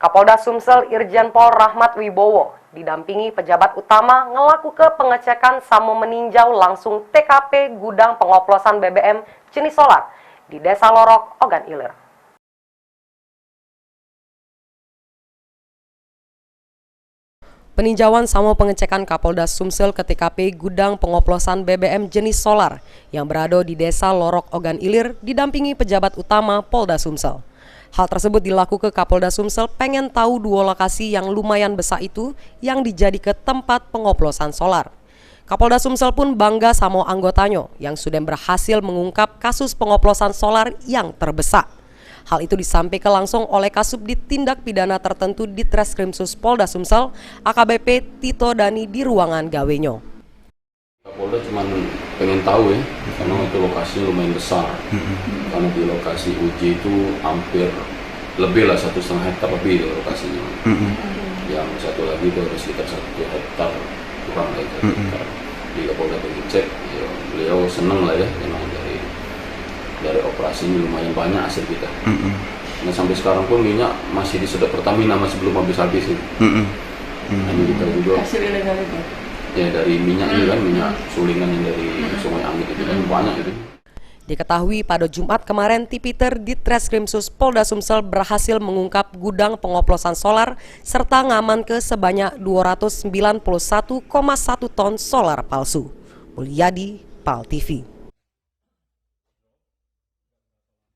Kapolda Sumsel Irjen Pol Rahmat Wibowo didampingi pejabat utama ngelakukan pengecekan sama meninjau langsung TKP gudang pengoplosan BBM jenis solar di Desa Lorok, Ogan Ilir. Peninjauan sama pengecekan Kapolda Sumsel ke TKP gudang pengoplosan BBM jenis solar yang berada di Desa Lorok, Ogan Ilir didampingi pejabat utama Polda Sumsel. Hal tersebut dilakukan Kapolda Sumsel pengen tahu dua lokasi yang lumayan besar itu yang dijadikan tempat pengoplosan solar. Kapolda Sumsel pun bangga sama anggotanya yang sudah berhasil mengungkap kasus pengoplosan solar yang terbesar. Hal itu disampaikan langsung oleh Kasubdit Tindak Pidana Tertentu di Treskrimsus Polda Sumsel, AKBP Tito Dani di ruangan gawenya. Kapolda cuma pengen tahu ya, karena itu lokasinya lumayan besar. Karena di lokasi uji itu hampir lebih lah 1,5 hektar lebih di lokasinya. Yang satu lagi itu ada sekitar 1 hektar kurang lah itu. Di Kapolda pengen cek, ya, beliau seneng lah ya, karena dari operasinya lumayan banyak hasil kita. Nah sampai sekarang pun minyak masih disedot Pertamina, masih belum habis-habis itu. Hanya kita juga hasil ilegal itu. Ya dari minyak ini kan, minyak sulingan yang dari Sungai Angit itu kan banyak itu. Diketahui pada Jumat kemarin, Tipiter di Treskrimsus Polda Sumsel berhasil mengungkap gudang pengoplosan solar serta ngaman ke sebanyak 291,1 ton solar palsu. Mulyadi, PAL TV.